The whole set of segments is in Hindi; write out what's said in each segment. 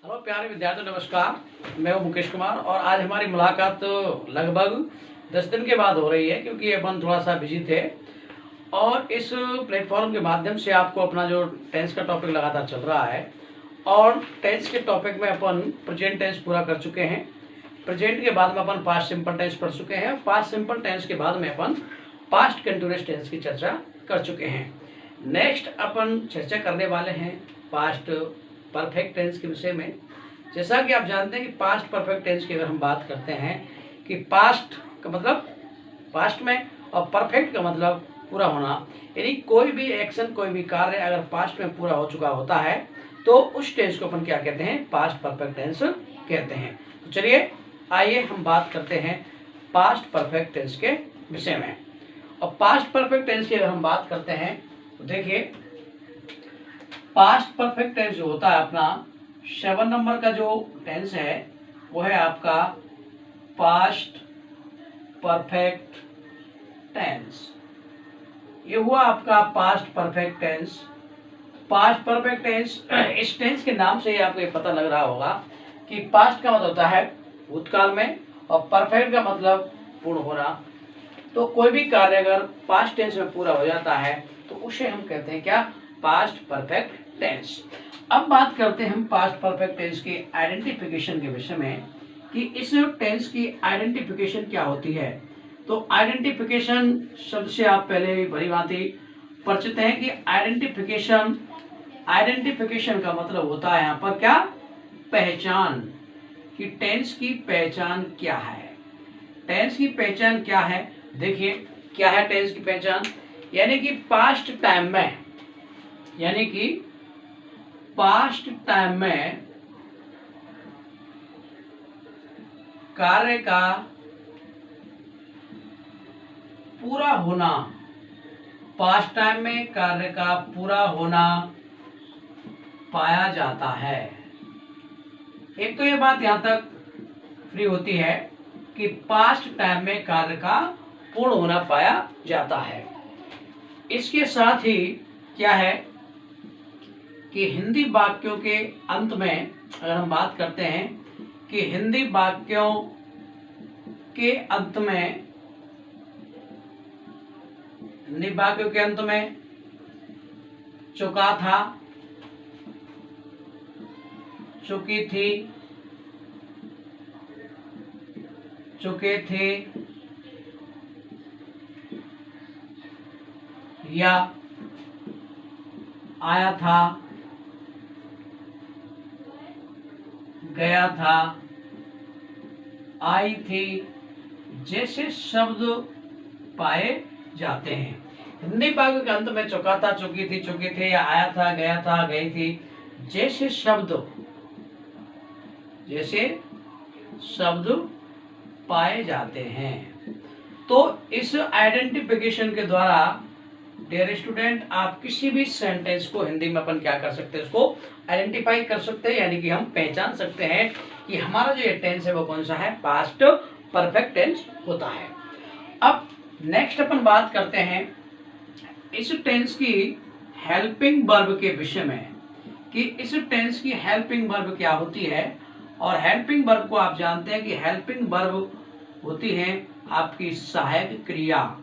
हेलो प्यारे विद्यार्थियों, नमस्कार। मैं हूं मुकेश कुमार और आज हमारी मुलाकात लगभग 10 दिन के बाद हो रही है, क्योंकि अपन थोड़ा सा बिजी थे। और इस प्लेटफॉर्म के माध्यम से आपको अपना जो टेंस का टॉपिक लगातार चल रहा है, और टेंस के टॉपिक में अपन प्रेजेंट टेंस पूरा कर चुके हैं। प्रेजेंट के बाद में अपन पास्ट सिंपल टेंस पढ़ चुके हैं। पास्ट सिंपल टेंस के बाद में अपन पास्ट कंटिन्यूअस टेंस की चर्चा कर चुके हैं। नेक्स्ट अपन चर्चा करने वाले हैं पास्ट परफेक्ट टेंस के विषय में। जैसा कि आप जानते हैं कि पास्ट परफेक्ट टेंस की अगर हम बात करते हैं कि पास्ट का मतलब पास्ट में और परफेक्ट का मतलब पूरा होना, यानी कोई भी एक्शन, कोई भी कार्य अगर पास्ट में पूरा हो चुका होता है तो उस टेंस को अपन क्या कहते हैं? पास्ट परफेक्ट टेंस कहते हैं। तो चलिए आइए हम बात करते हैं पास्ट परफेक्ट टेंस के विषय में। और पास्ट परफेक्ट टेंस की अगर हम बात करते हैं तो देखिए, पास्ट परफेक्ट टेंस जो होता है अपना 7 नंबर का जो टेंस है वो है आपका पास्ट परफेक्ट टेंस। ये हुआ आपका past perfect tense. Past perfect tense, इस टेंस के नाम से ही आपको ये पता लग रहा होगा कि पास्ट का मतलब होता है भूतकाल में और परफेक्ट का मतलब पूर्ण होना। तो कोई भी कार्य अगर पास्ट टेंस में पूरा हो जाता है तो उसे हम कहते हैं क्या? Past perfect tense. अब बात करते हैं हम पास्ट परफेक्ट टेंस के आइडेंटिफिकेशन के विषय में कि इस टेंस की आइडेंटिफिकेशन क्या होती है। तो आइडेंटिफिकेशन शब्द से आप पहले भी भली भांति परिचित हैं कि आइडेंटिफिकेशन का मतलब होता है यहाँ पर क्या? पहचान। कि टेंस की पहचान क्या है। टेंस की पहचान क्या है? देखिए क्या है टेंस की पहचान, यानी कि पास्ट टाइम में, यानी कि पास्ट टाइम में कार्य का पूरा होना, पास्ट टाइम में कार्य का पूरा होना पाया जाता है। एक तो ये बात यहां तक फ्री होती है कि पास्ट टाइम में कार्य का पूर्ण होना पाया जाता है। इसके साथ ही क्या है कि हिंदी वाक्यों के अंत में अगर हम बात करते हैं कि हिंदी वाक्यों के अंत में, हिंदी वाक्यों के अंत में चुका था, चुकी थी, चुके थे या आया था, गया था, आई थी जैसे शब्द पाए जाते हैं। हिंदी वाक्य के अंत में चुका था, चुकी थी, चुके थे या आया था, गया था, गई थी जैसे शब्द पाए जाते हैं। तो इस आइडेंटिफिकेशन के द्वारा डियर स्टूडेंट आप किसी भी सेंटेंस को हिंदी में अपन क्या कर सकते हैं? उसको आइडेंटिफाई कर सकते हैं, यानी कि हम पहचान सकते हैं कि हमारा जो ये टेंस है वो कौन सा है? पास्ट परफेक्ट टेंस होता है। अब नेक्स्ट अपन बात करते हैं इस टेंस की हेल्पिंग वर्ब के विषय में कि इस टेंस की हेल्पिंग वर्ब क्या होती है। और हेल्पिंग वर्ब को आप जानते हैं कि हेल्पिंग वर्ब होती है आपकी सहायक क्रिया,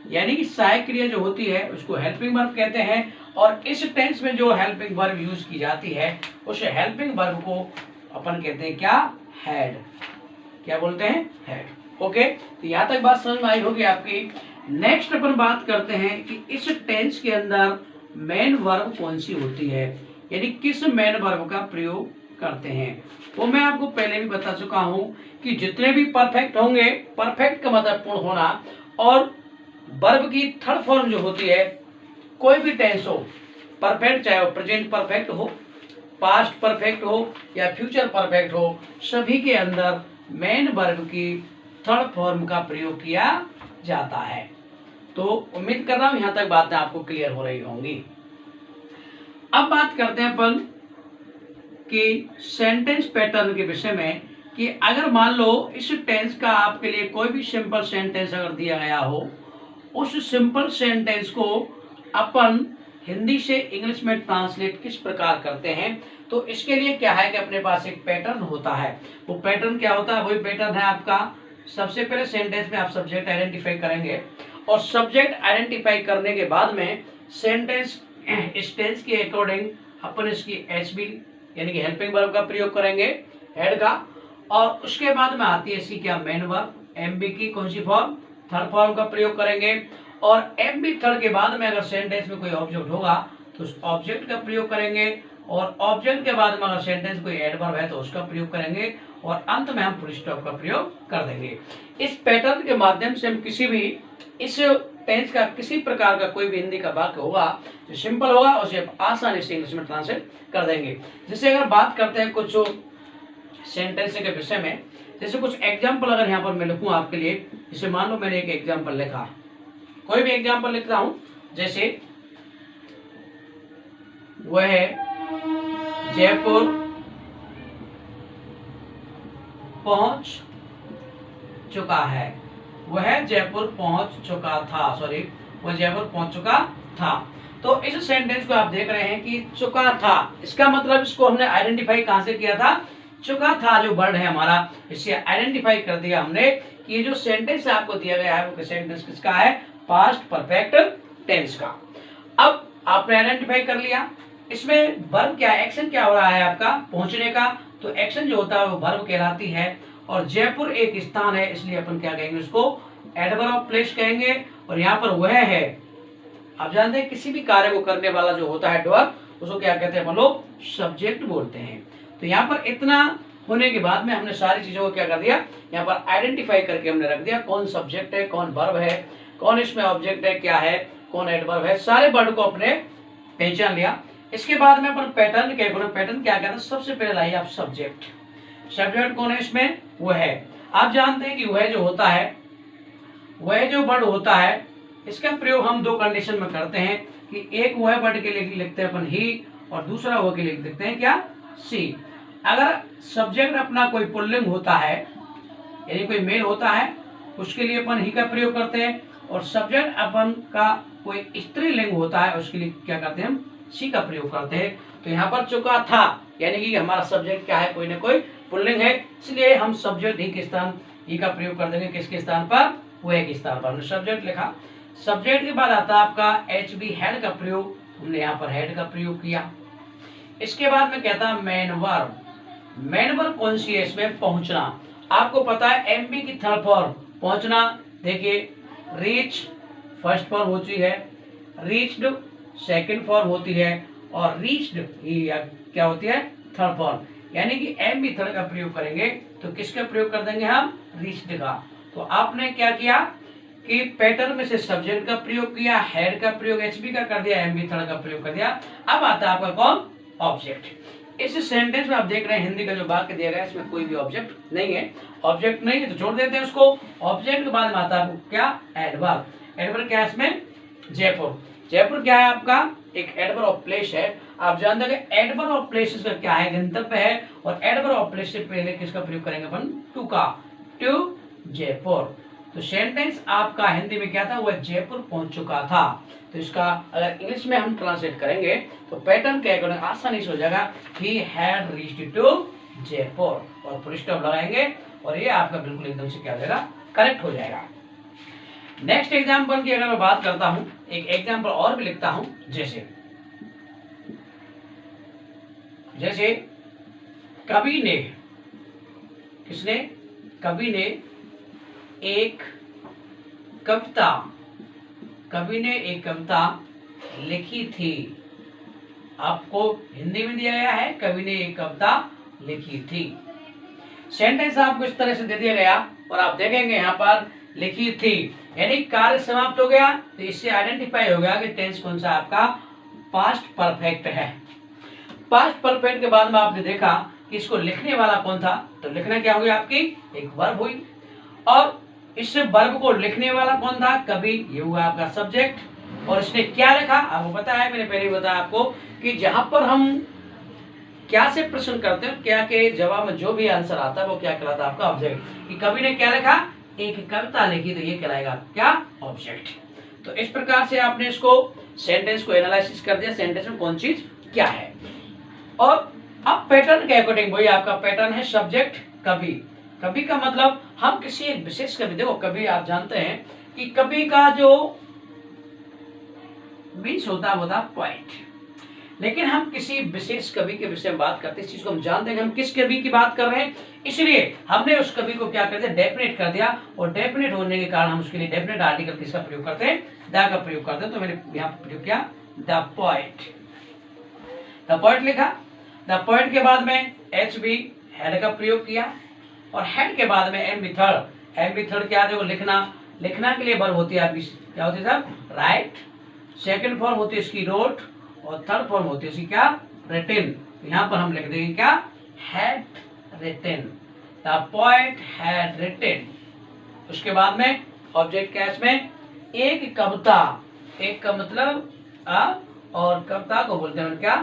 यानी कि सहायक क्रिया जो होती है उसको हेल्पिंग वर्ब कहते हैं। और इस टेंस में जो हेल्पिंग वर्ब यूज की जाती है उस हेल्पिंग वर्ब को अपन कहते हैं क्या? हेड। क्या बोलते हैं? हेड। ओके, तो यहां तक बात समझ में आई होगी आपकी। नेक्स्ट अपन बात करते हैं कि इस टेंस के अंदर मेन वर्ब कौन सी होती है, यानी किस मेन वर्ब का प्रयोग करते हैं। वो मैं आपको पहले भी बता चुका हूं कि जितने भी परफेक्ट होंगे, परफेक्ट का मतलब पूर्ण होना, और वर्ब की थर्ड फॉर्म जो होती है, कोई भी टेंस हो परफेक्ट, चाहे वो प्रेजेंट परफेक्ट हो, पास्ट परफेक्ट हो या फ्यूचर परफेक्ट हो, सभी के अंदर मेन वर्ब की थर्ड फॉर्म का प्रयोग किया जाता है। तो उम्मीद कर रहा हूं यहां तक बातें आपको क्लियर हो रही होंगी। अब बात करते हैं अपन कि सेंटेंस पैटर्न के विषय में कि अगर मान लो इस टेंस का आपके लिए कोई भी सिंपल सेंटेंस अगर दिया गया हो, उस सिंपल सेंटेंस को अपन हिंदी से इंग्लिश में ट्रांसलेट किस प्रकार करते हैं, तो इसके लिए क्या है कि अपने पास एक पैटर्न होता है। वो पैटर्न क्या होता है, वही पैटर्न है आपका। सबसे पहले सेंटेंस में आप सब्जेक्ट आइडेंटिफाई करेंगे और सब्जेक्ट आइडेंटिफाई करने के बाद में सेंटेंस टेंस के अकॉर्डिंग अपन इसकी एचबी यानी कि हेल्पिंग वर्ब का प्रयोग करेंगे, हेड का। और उसके बाद में आती है इसकी क्या, मेन वर्ब, एमबी की कौन सी फॉर्म, थर्ड फॉर्म का प्रयोग करेंगे। और एमबी थर्ड के बाद में अगर सेंटेंस में कोई ऑब्जेक्ट होगा तो उस ऑब्जेक्ट का प्रयोग करेंगे। और ऑब्जेक्ट के बाद में अगर सेंटेंस कोई एडवर्ब है तो उसका प्रयोग करेंगे। और अंत में हम फुल स्टॉप का प्रयोग कर देंगे। इस पैटर्न के माध्यम से हम किसी भी इस टेंस का किसी प्रकार का कोई भी हिंदी का वाक्य होगा जो सिंपल होगा उसे आसानी से इंग्लिश में ट्रांसलेट कर देंगे। जैसे अगर बात करते हैं कुछ सेंटेंस के विषय में, जैसे कुछ एग्जाम्पल अगर यहाँ पर मैं लिखूं आपके लिए, जैसे मान लो मैंने एक एग्जाम्पल लिखा, कोई भी एग्जाम्पल लिख रहा हूं, जैसे वह जयपुर पहुंच चुका है, वह जयपुर पहुंच चुका था, सॉरी वह जयपुर पहुंच चुका था। तो इस सेंटेंस को आप देख रहे हैं कि चुका था, इसका मतलब इसको हमने आइडेंटिफाई कहां से किया था, चुका था जो वर्ड है हमारा, इससे आइडेंटिफाई कर दिया हमने कि ये जो सेंटेंस आपको दिया गया है वो सेंटेंस किसका है, पास्ट परफेक्ट टेंस का। अब आपने आइडेंटिफाई कर लिया, इसमें वर्ब क्या है, एक्शन क्या हो रहा है आपका, पहुंचने का, तो एक्शन जो होता है वो वर्ब कहलाती है। और जयपुर एक स्थान है इसलिए अपन क्या कहेंगे, उसको एडवर्ब ऑफ प्लेस कहेंगे। और यहाँ पर वह है, आप जानते हैं किसी भी कार्य को करने वाला जो होता है डॉग, उसको क्या कहते हैं अपन लोग, सब्जेक्ट बोलते हैं। तो यहाँ पर इतना होने के बाद में हमने सारी चीजों को क्या कर दिया, यहाँ पर आइडेंटिफाई करके हमने रख दिया, कौन सब्जेक्ट है, कौन वर्ब है, कौन इसमें ऑब्जेक्ट है, क्या है, कौन एडवर्ब है, सारे वर्ड को अपने पहचान लिया। इसके बाद में अपन पैटर्न के पैटर्न क्या कहते हैं, सबसे पहले लाइए आप सब्जेक्ट। सब्जेक्ट कौन है इसमें, वह है। आप जानते हैं कि वह जो होता है, वह जो वर्ड होता है, इसका प्रयोग हम दो कंडीशन में करते हैं कि एक वह वर्ड के लिए लिखते हैं अपन ही, और दूसरा वह के लिए लिखते हैं क्या, सी। अगर सब्जेक्ट अपना कोई पुल्लिंग होता है यानी कोई मेल होता है, उसके लिए अपन ही का प्रयोग करते हैं। और सब्जेक्ट अपन का कोई स्त्रीलिंग होता है, उसके लिए क्या करते हैं, हम सी का प्रयोग करते हैं। तो यहाँ पर चुका था यानी कि हमारा सब्जेक्ट क्या है, कोई ना कोई पुल्लिंग है, इसलिए हम सब्जेक्ट ही के स्थान ही का प्रयोग कर देंगे, किसके स्थान पर, वह के स्थान पर। हमने सब्जेक्ट लिखा, सब्जेक्ट के बाद आता है आपका एचबी हेड का प्रयोग, हमने यहाँ पर हेड का प्रयोग किया। इसके बाद में कहता है मेन वर्ब। मेन वर्ब कौन सी है इसमें, पहुंचना। आपको पता है एमबी की थर्ड फॉर्म पहुंचना, देखिए रीच फर्स्ट फॉर्म होती है, रीच्ड सेकंड फॉर्म होती है, और रीच्ड क्या होती है, थर्ड फॉर्म। यानी कि एमबी थर्ड का प्रयोग करेंगे तो किसका प्रयोग कर देंगे हम, रीच्ड का। तो आपने क्या किया कि पैटर्न में से सब्जेक्ट का प्रयोग किया, हेड का प्रयोग एचबी का कर दिया, एमबी थर्ड का प्रयोग कर दिया। अब आता है आपका कौन, ऑब्जेक्ट। इस सेंटेंस में आप देख रहे हैं हिंदी का जो वाक्य दिया गया है इसमें कोई भी ऑब्जेक्ट नहीं है, ऑब्जेक्ट नहीं है तो छोड़ देते हैं उसको। ऑब्जेक्ट के बाद में आता है क्या, एडवर्ब। एडवर्ब क्या है इसमें, जयपुर। जयपुर क्या है आपका, एक एडवर्ब ऑफ प्लेस है। आप जानते हैं एडवर्ब ऑफ प्लेस का क्या है, गंतव्य है। और एडवर्ब ऑफ प्लेस से पहले किसका प्रयोग करेंगे अपन, टू का, टू जयपुर। तो सेंटेंस आपका हिंदी में क्या था, वह जयपुर पहुंच चुका था। तो इसका अगर इंग्लिश में हम ट्रांसलेट करेंगे तो पैटर्न क्या करेंगे, आसानी से हो जाएगा, he had reached to Jaipur, और फुल स्टॉप लगाएंगे और ये आपका बिल्कुल एकदम से क्या हो जाएगा, करेक्ट हो जाएगा। नेक्स्ट एग्जाम्पल की अगर मैं बात करता हूं, एक एग्जाम्पल और भी लिखता हूं, जैसे कवि ने, किसने, कवि ने एक कविता, कवि ने एक कविता लिखी थी। आपको हिंदी में दिया गया है, कवि ने एक कविता लिखी थी। सेंटेंस आपको इस तरह से दे दिया गया और आप देखेंगे यहाँ पर लिखी थी यानी कार्य समाप्त हो गया, तो इससे आइडेंटिफाई हो गया कि टेंस कौन सा आपका, पास्ट परफेक्ट है। पास्ट परफेक्ट के बाद में आपने देखा कि इसको लिखने वाला कौन था, तो लिखना क्या हो गया, आपकी एक वर्ब हुई। और इस वर्ब को लिखने वाला कौन था, कवि, ये हुआ आपका सब्जेक्ट। और इसने क्या लिखा, आपको पता है, मैंने पहले बताया आपको कि जहां पर हम क्या से प्रश्न करते हैं, क्या के जवाब में जो भी आंसर आता है वो क्या कहलाता है, आपका ऑब्जेक्ट। कि कवि ने क्या लिखा, एक कविता लिखी, तो ये कहलाएगा क्या, ऑब्जेक्ट। तो इस प्रकार से आपने इसको सेंटेंस को एनालिसिस कर दिया, सेंटेंस में कौन चीज क्या है। और अब पैटर्न के अकॉर्डिंग वही आपका पैटर्न है सब्जेक्ट कभी। कभी का मतलब हम किसी एक विशेष कभी, देखो कभी आप जानते हैं कि कभी का जो मीन्स होता है पॉइंट, लेकिन हम किसी विशेष कवि के विषय में बात करते हैं, इस चीज को हम जानते हैं कि हम किस कवि की बात कर रहे हैं, इसलिए हमने उस कवि को क्या कर दिया, डेफिनेट कर दिया। और डेफिनेट होने के कारण हम उसके लिए डेफिनेट आर्टिकल किसका प्रयोग करते हैं, द का प्रयोग करते हैं। तो मैंने यहाँ प्रयोग किया द पोएट, द पोएट लिखा। द पोएट के बाद में एच बी हेड का प्रयोग किया, और हेड के बाद में M B third. M B third क्या है, लिखना, लिखना के लिए वर्ब होती है आपकी क्या होती है साहब, राइट। सेकंड फॉर्म होती है इसकी रोट, और थर्ड फॉर्म होती है इसकी क्या, रिटन। यहाँ पर हम लिख देंगे क्या, had written, the poet had written. उसके बाद में ऑब्जेक्ट क्या है इसमें, एक कविता, एक का मतलब और कविता को बोलते हैं क्या,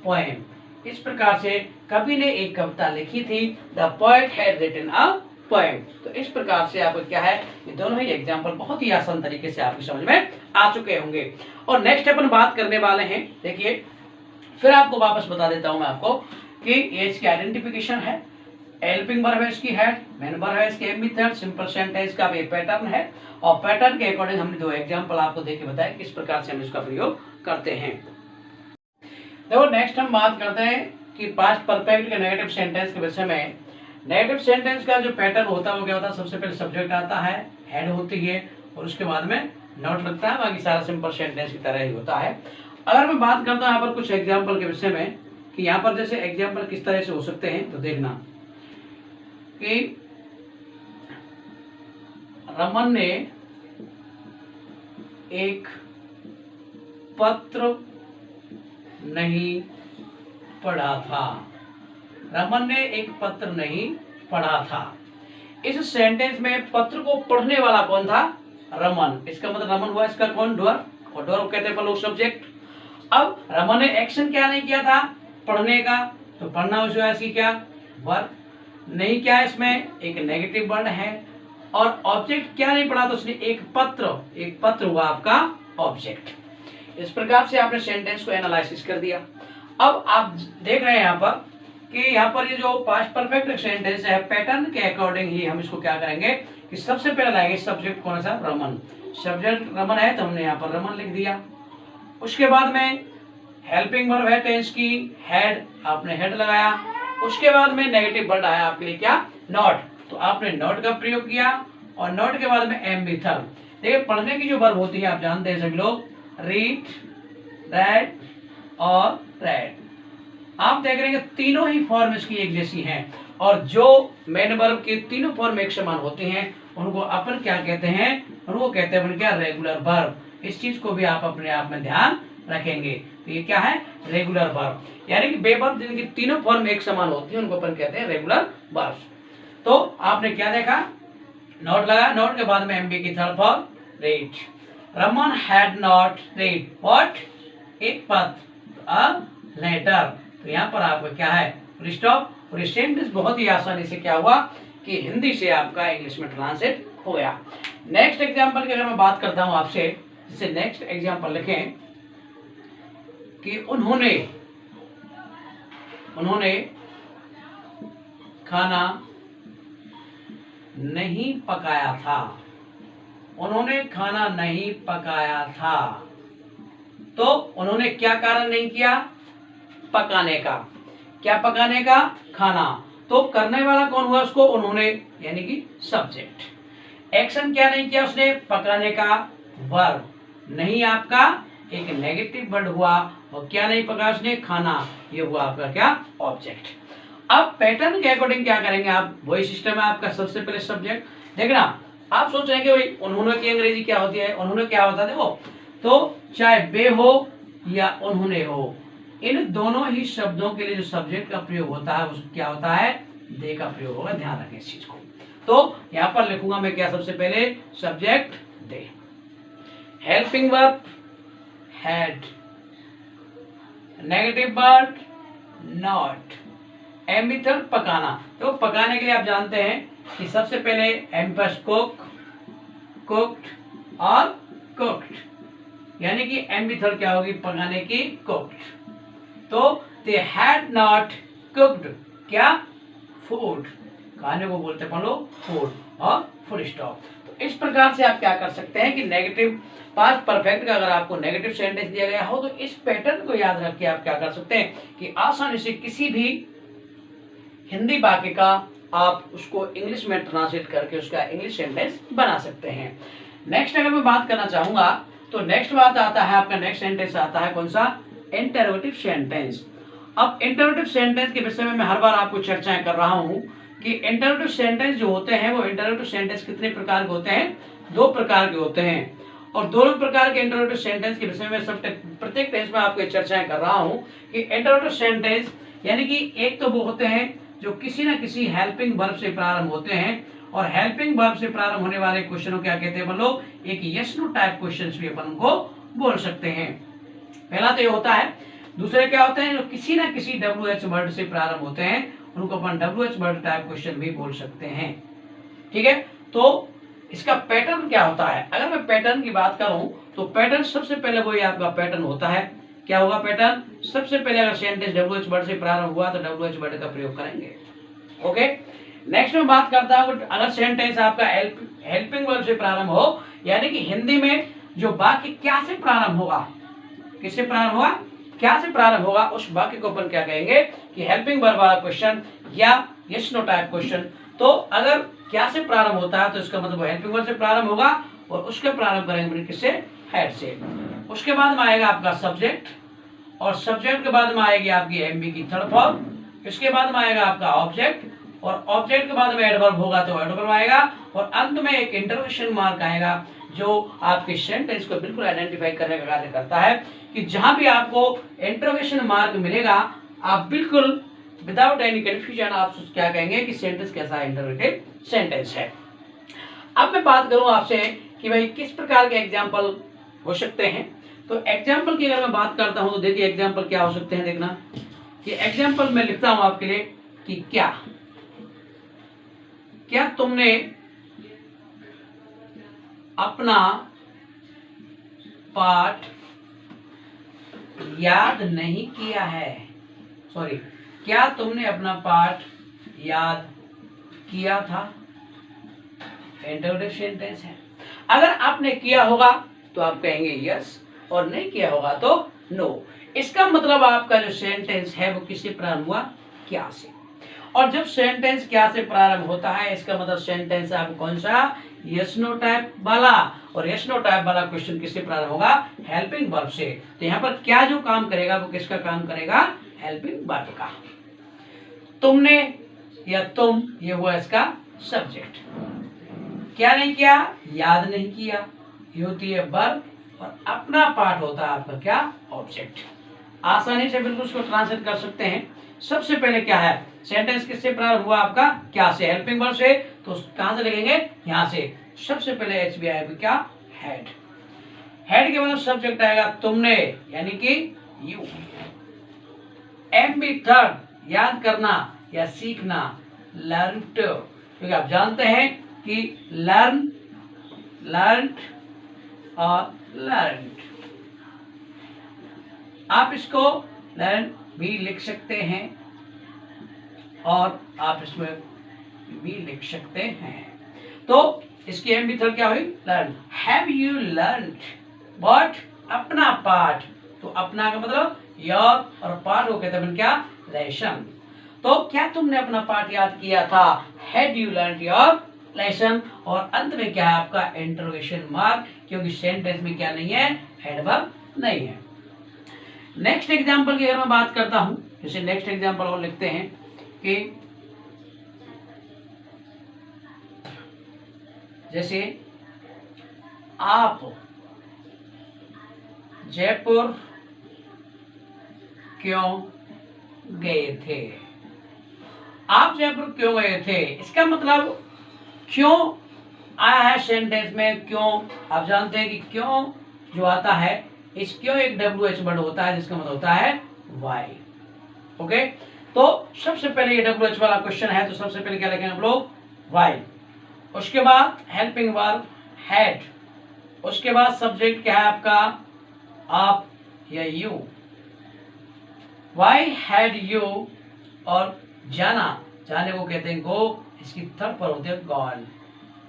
पोएम। इस प्रकार से कवि ने एक कविता लिखी थी, the poet had written a poem. तो इस प्रकार से आपको क्या है, ये दोनों ही एग्जाम्पल बहुत ही आसान तरीके से आपकी समझ में आ चुके होंगे। और नेक्स्ट अपन बात करने वाले हैं, देखिए फिर आपको वापस बता देता हूं मैं आपको कि ये इसकी आइडेंटिफिकेशन है, हेल्पिंग वर्ब है इसकी हेड, मेन वर्ब है इसकी M B third, simple sentence का भी पैटर्न है, और पैटर्न के अकॉर्डिंग हमने दो एग्जाम्पल आपको देके बताया किस प्रकार से हम इसका प्रयोग करते हैं। देखो नेक्स्ट हम बात करते हैं कि पास्ट परफेक्ट के नेगेटिव सेंटेंस के विषय में। नेगेटिव सेंटेंस का जो पैटर्न होता है वो क्या होता है, सबसे पहले सब्जेक्ट आता है, हेड होती है, और उसके बाद में नोट लगता है, बाकी सारा सिंपल सेंटेंस की तरह ही होता है। अगर मैं बात करता हूँ यहाँ पर कुछ एग्जाम्पल के विषय में कि यहाँ पर जैसे एग्जाम्पल किस तरह से हो सकते हैं, तो देखना कि रमन ने एक पत्र नहीं पढ़ा था, रमन ने एक पत्र नहीं पढ़ा था। इस सेंटेंस में पत्र को पढ़ने वाला कौन था, रमन। इसका मतलब रमन हुआ इसका कौन, डुअर, और डुअर कहते हैं लोग सब्जेक्ट। अब रमन ने एक्शन क्या नहीं किया था, पढ़ने का, तो पढ़ना हुआ इसकी क्या, वर्ब। नहीं क्या है इसमें, एक नेगेटिव वर्ड है, और ऑब्जेक्ट क्या नहीं पढ़ा, तो उसने एक पत्र, एक पत्र हुआ आपका ऑब्जेक्ट। इस प्रकार से आपने सेंटेंस को एनालिसिस कर दिया। अब आप देख रहे हैं यहाँ पर कि यहाँ पर ये जो पास्ट परफेक्ट सेंटेंस है, पैटर्न के अकॉर्डिंग ही हम इसको क्या करेंगे कि सबसे पहले लाएंगे सब्जेक्ट कौन सा, रमन। सब्जेक्ट रमन है तो हमने यहाँ पर रमन लिख दिया। उसके बाद में हेल्पिंग वर्ब है टेंस की, हेड, आपने हेड लगाया। उसके बाद में नेगेटिव वर्ड आया आपके लिए क्या, नॉट, तो आपने नॉट का प्रयोग किया, और नॉट के बाद में एम बी थर्ड। देखिए पढ़ने की जो वर्ब होती है आप जानते हैं सभी लोग, रीड, राइट और रेड। आप देख रहे हैं कि तीनों ही फॉर्म इसकी एक जैसी हैं, और जो मेन वर्ब की तीनों फॉर्म एक समान होती हैं उनको अपन क्या कहते हैं, उनको कहते हैं अपन क्या, रेगुलर वर्ब। इस चीज को भी आप अपने आप में ध्यान रखेंगे। तो ये क्या है, रेगुलर वर्ब, यानी कि बेवर्ब जिनकी तीनों फॉर्म एक समान होती है उनको अपन कहते हैं रेगुलर वर्ब। तो आपने क्या देखा, नोट लगा, नोट के बाद में एमबी की third form read. Raman had not read what, एक पत्र, अ लेटर। तो यहाँ पर आपका क्या है, फुल स्टॉप। और ये सेंटेंस बहुत ही आसानी से क्या हुआ कि हिंदी से आपका इंग्लिश में ट्रांसलेट हो गया। नेक्स्ट एग्जांपल की अगर मैं बात करता हूं आपसे, जैसे नेक्स्ट एग्जांपल लिखें कि उन्होंने खाना नहीं पकाया था, उन्होंने खाना नहीं पकाया था। तो उन्होंने क्या कारण नहीं किया, पकाने का। क्या पकाने का, खाना। तो करने वाला कौन हुआ उसको, उन्होंने, यानी कि सब्जेक्ट। एक्शन क्या नहीं किया उसने, पकाने का, वर्ब। नहीं आपका एक नेगेटिव वर्ड हुआ, और क्या नहीं पका उसने, खाना, ये हुआ आपका क्या, ऑब्जेक्ट। अब पैटर्न के अकॉर्डिंग क्या करेंगे आप, वही सिस्टम है आपका। सबसे पहले सब्जेक्ट देखना, आप सोच रहे हैं कि भाई उन्होंने की अंग्रेजी क्या होती है, उन्होंने क्या होता है, देखो तो चाहे वे हो या उन्होंने हो, इन दोनों ही शब्दों के लिए जो सब्जेक्ट का प्रयोग होता है उसको क्या होता है, दे का प्रयोग होगा। ध्यान रखें इस चीज को। तो यहां पर लिखूंगा मैं क्या, सबसे पहले सब्जेक्ट दे, helping verb had, negative word not, M method पकाना। तो पकाने के लिए आप जानते हैं कि सबसे पहले एम पर कुक, कुक्ड और कुक्ड। यानी कि एमबी थर्ड क्या होगी, पकाने की, कुक्ड। तो दे हैड नॉट कुक्ड क्या, फूड, खाने को बोलते हैं लोग फूड, और फुल स्टॉप। तो इस प्रकार से आप क्या कर सकते हैं कि नेगेटिव पास्ट परफेक्ट का अगर आपको नेगेटिव सेंटेंस दिया गया हो तो इस पैटर्न को याद रख के आप क्या कर सकते हैं कि आसानी से किसी भी हिंदी वाक्य का आप उसको इंग्लिश में ट्रांसलेट करके उसका इंग्लिश सेंटेंस बना सकते हैं। नेक्स्ट अगर मैं बात करना चाहूंगा तो नेक्स्ट बात आता है आपका, नेक्स्ट सेंटेंस आता है कौन सा, इंटरोगेटिव सेंटेंस। अब इंटरोगेटिव सेंटेंस के विषय में मैं हर बार आपको चर्चाएं कर रहा हूं कि इंटरोगेटिव सेंटेंस जो होते हैं वो इंटरोगेटिव सेंटेंस कितने प्रकार के होते हैं, 2 प्रकार के होते हैं। और दोनों प्रकार के इंटरोगेटिव सेंटेंस के विषय में सब प्रत्येक टेंस में आपको चर्चाएं कर रहा हूं कि इंटरोगेटिव सेंटेंस यानी कि एक तो वो होते हैं जो किसी न किसी हेल्पिंग वर्ब से प्रारंभ होते हैं, और हेल्पिंग वर्ब से प्रारंभ होने वाले क्वेश्चन को क्या कहते हैं अपन लोग, एक यस नो टाइप क्वेश्चन भी अपन को बोल सकते हैं। पहला तो ये होता है। दूसरे क्या होते हैं जो किसी न किसी WH वर्ड से प्रारंभ होते हैं, उनको अपन WH वर्ड टाइप क्वेश्चन भी बोल सकते हैं। ठीक है, तो इसका पैटर्न क्या होता है, अगर मैं पैटर्न की बात करूं तो पैटर्न सबसे पहले वही आपका पैटर्न होता है, क्या होगा पैटर्न, सबसे पहले अगर सेंटेंस WH वर्ड से प्रारंभ हुआ तो WH वर्ड का प्रयोग करेंगे। ओके, नेक्स्ट में बात करता हूं अगर सेंटेंस आपका हेल्पिंग वर्ब से प्रारंभ हो, यानी कि हिंदी में जो वाक्य क्या से प्रारंभ होगा, किससे प्रारंभ होगा, क्या से प्रारंभ होगा, उस वाक्य को अपन क्या कहेंगे कि हेल्पिंग वर्ब वाला क्वेश्चन या यस नो टाइप क्वेश्चन। तो अगर क्या से प्रारंभ होता है तो इसका मतलब हेल्पिंग वर्ब से प्रारंभ होगा, और उसके प्रारंभ करेंगे किससे, हेड से। उसके बाद में आएगा आपका सब्जेक्ट, और सब्जेक्ट के बाद में आएगी आपकी एमबी की थर्ड फॉर्म, इसके बाद में आएगा आपका ऑब्जेक्ट, और ऑब्जेक्ट के बाद में एडवर्ब होगा तो एडवर्ब आएगा, और अंत में एक इंटरोगेशन मार्क आएगा जो आपके सेंटेंस को बिल्कुल आइडेंटिफाई करने का कार्य करता है कि जहां भी आपको इंटरोगेशन मार्क मिलेगा आप बिल्कुल विदाउट एनी कंफ्यूजन आप क्या कहेंगे कि सेंटेंस कैसा इंटरोगेटिव सेंटेंस है। अब मैं बात करूं आपसे कि भाई किस प्रकार के एग्जाम्पल हो सकते हैं, तो एग्जाम्पल की अगर मैं बात करता हूं तो देखिए एग्जाम्पल क्या हो सकते हैं, देखना कि एग्जाम्पल मैं लिखता हूं आपके लिए कि क्या तुमने अपना पाठ याद नहीं किया है, सॉरी, क्या तुमने अपना पाठ याद किया था, इंटरोगेटिव सेंटेंस है। अगर आपने किया होगा तो आप कहेंगे यस, और नहीं किया होगा तो नो। इसका मतलब आपका जो सेंटेंस है वो किससे प्रारंभ हुआ, क्या से। और जब सेंटेंस क्या से प्रारंभ होता है इसका मतलब सेंटेंस आप कौन सा, यस नो टाइप वाला, और यस नो टाइप वाला क्वेश्चन किससे प्रारंभ होगा, हेल्पिंग वर्ब से। तो यहाँ पर क्या जो काम करेगा वो किसका काम करेगा, हेल्पिंग वर्ब का। तुमने या तुम, ये हुआ इसका सब्जेक्ट। क्या नहीं किया, याद नहीं किया, ये होती है वर्ब, और अपना पार्ट होता है आपका क्या, ऑब्जेक्ट। आसानी से बिल्कुल उसको ट्रांसलेट कर सकते हैं। सबसे पहले क्या है, सेंटेंस किससे प्रारंभ हुआ आपका, क्या से, हेल्पिंग वर्ब से, तो कहां से लिखेंगे, यहां से। सबसे पहले HB आएगा क्या, हेड। हेड के बाद सब्जेक्ट आएगा तुमने, यानी कि यू। MB थर्ड, याद करना या सीखना, लर्न टू, क्योंकि आप जानते हैं कि लर्न, लर्नड और लर्नड, आप इसको लर्न भी लिख सकते हैं और आप इसमें भी लिख सकते हैं। तो इसकी एमबी थर्ड क्या हुई, learn. Have you learned what, अपना पाठ, तो अपना का मतलब योर, और पाठ को कहते हैं क्या, लेसन। तो क्या तुमने अपना पाठ याद किया था, had you learned your lesson, और अंत में क्या है आपका इंटरोगेशन मार्क, क्योंकि सेंटेंस में क्या नहीं है, एडवर्ब नहीं है। नेक्स्ट एग्जांपल की अगर मैं बात करता हूं, जैसे नेक्स्ट एग्जांपल और लिखते हैं कि जैसे आप जयपुर क्यों गए थे, आप जयपुर क्यों गए थे, इसका मतलब क्यों आया है सेंटेंस में, क्यों, आप जानते हैं कि क्यों जो आता है, इस क्यों एक WH वर्ड होता है जिसका मतलब होता है वाई। ओके, तो सबसे पहले ये WH वाला क्वेश्चन है, तो सबसे पहले क्या लिखेंगे हम लोग, वाई। उसके बाद हेल्पिंग वर्ब हैड, उसके बाद सब्जेक्ट क्या है आपका आप या यू। वाई हैड यू और जाना, जाने को कहते हैं गो, इसकी थर्ड पर होती है गॉन।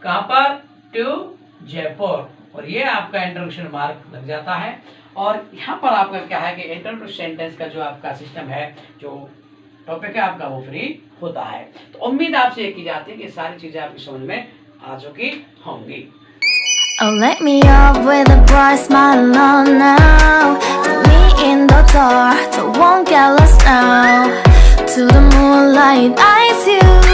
कहां पर? टू जयपुर। और ये आपका इंट्रोडक्शन मार्क लग जाता है। और यहाँ पर आपका क्या है कि इंट्रोडक्शन सेंटेंस का जो आपका सिस्टम है, जो टॉपिक है आपका, वो फ्री होता है। तो उम्मीद आपसे ये की जाती है कि सारी चीजें आपकी समझ में आ चुकी होंगी। Oh, let me up with a bright smile on now. Put me in the dark, so won't get lost now. To the moonlight, eyes you.